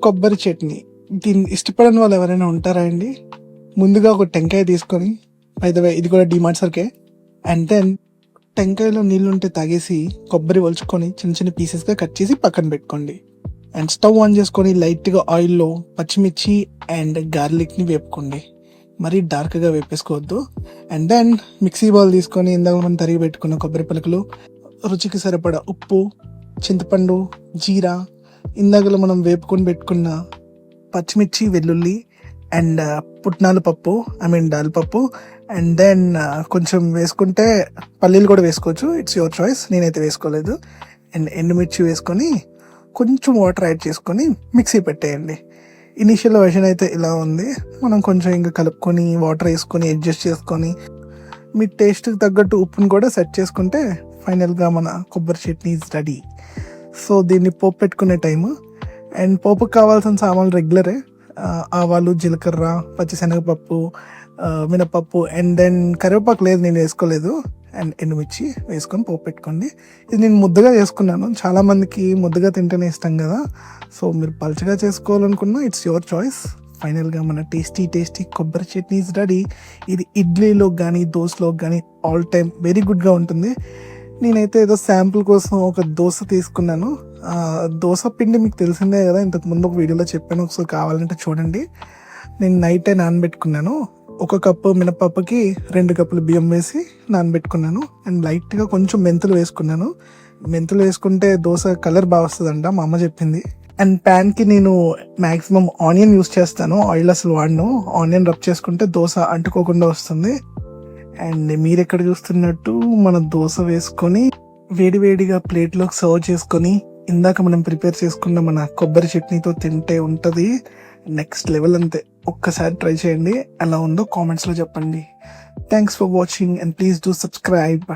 కొబ్బరి చట్నీ. దీన్ని ఇష్టపడని వాళ్ళు ఎవరైనా ఉంటారా అండి? ముందుగా ఒక టెంకాయ తీసుకొని, బై ద వే ఇది కూడా డీమార్ట్ సరుకే. అండ్ దెన్ టెంకాయలో నీళ్ళుంటే తాగేసి కొబ్బరి ఒలుచుకొని చిన్న చిన్న పీసెస్గా కట్ చేసి పక్కన పెట్టుకోండి. అండ్ స్టవ్ ఆన్ చేసుకొని లైట్గా ఆయిల్లో పచ్చిమిర్చి అండ్ గార్లిక్ని వేపుకోండి. మరీ డార్క్గా వేపేసుకోవద్దు. అండ్ దెన్ మిక్సీ బౌల్ తీసుకొని ఇందాక మనం తరిగి పెట్టుకున్న కొబ్బరి పలుకులు, రుచికి సరిపడా ఉప్పు, చింతపండు, జీరా, ఇందాకలో మనం వేపుకొని పెట్టుకున్న పచ్చిమిర్చి, వెల్లుల్లి అండ్ పుట్నాల పప్పు, దాల్ పప్పు. అండ్ దెన్ కొంచెం వేసుకుంటే పల్లీలు కూడా వేసుకోవచ్చు, ఇట్స్ యువర్ చాయిస్. నేనైతే వేసుకోలేదు. అండ్ ఎండుమిర్చి వేసుకొని కొంచెం వాటర్ యాడ్ చేసుకొని మిక్సీ పెట్టేయండి. ఇనీషియల్ వర్షన్ అయితే ఇలా ఉంది. మనం కొంచెం ఇంకా కలుపుకొని వాటర్ వేసుకొని అడ్జస్ట్ చేసుకొని మీ టేస్ట్కి తగ్గట్టు ఉప్పుని కూడా సెట్ చేసుకుంటే ఫైనల్గా మన కొబ్బరి చట్నీ ఈజ్ రెడీ. సో దీన్ని పోపు పెట్టుకునే టైము. అండ్ పోపుకి కావాల్సిన సామాన్లు రెగ్యులరే. ఆవాలు, జీలకర్ర, పచ్చిశనగపప్పు, మినపప్పు అండ్ దెన్ కరివేపాకు లేదు, నేను వేసుకోలేదు. అండ్ ఎండుమిర్చి వేసుకొని పోపు పెట్టుకోండి. ఇది నేను ముద్దగా చేసుకున్నాను. చాలామందికి ముద్దగా తింటేనే ఇష్టం కదా. సో మీరు పలుచగా చేసుకోవాలనుకున్నా ఇట్స్ యువర్ చాయిస్. ఫైనల్గా మన టేస్టీ కొబ్బరి చట్నీ ఈజ్ రెడీ. ఇది ఇడ్లీలో కానీ దోశలోకి కానీ ఆల్ టైమ్ వెరీ గుడ్గా ఉంటుంది. నేనైతే ఏదో శాంపుల్ కోసం ఒక దోశ తీసుకున్నాను. దోశ పిండి మీకు తెలిసిందే కదా, ఇంతకుముందు ఒక వీడియోలో చెప్పాను, ఒకసారి కావాలంటే చూడండి. నేను నైటే నానబెట్టుకున్నాను. 1 కప్పు మినపప్పుకి 2 కప్పులు బియ్యం వేసి నానబెట్టుకున్నాను. అండ్ లైట్గా కొంచెం మెంతులు వేసుకున్నాను. మెంతులు వేసుకుంటే దోశ కలర్ బాగా వస్తుందంట, మా అమ్మ చెప్పింది. అండ్ ప్యాన్కి నేను మ్యాక్సిమం ఆనియన్ యూస్ చేస్తాను, ఆయిల్ అసలు వాడను. ఆనియన్ రబ్ చేసుకుంటే దోశ అంటుకోకుండా వస్తుంది. అండ్ మీరు ఎక్కడ చూస్తున్నట్టు మన దోశ వేసుకొని వేడివేడిగా ప్లేట్లోకి సర్వ్ చేసుకొని ఇందాక మనం ప్రిపేర్ చేసుకున్న మన కొబ్బరి చట్నీతో తింటే ఉంటుంది నెక్స్ట్ లెవెల్. అంతే, ఒక్కసారి ట్రై చేయండి. ఎలా ఉందో కామెంట్స్లో చెప్పండి. Thanks for watching and please do subscribe.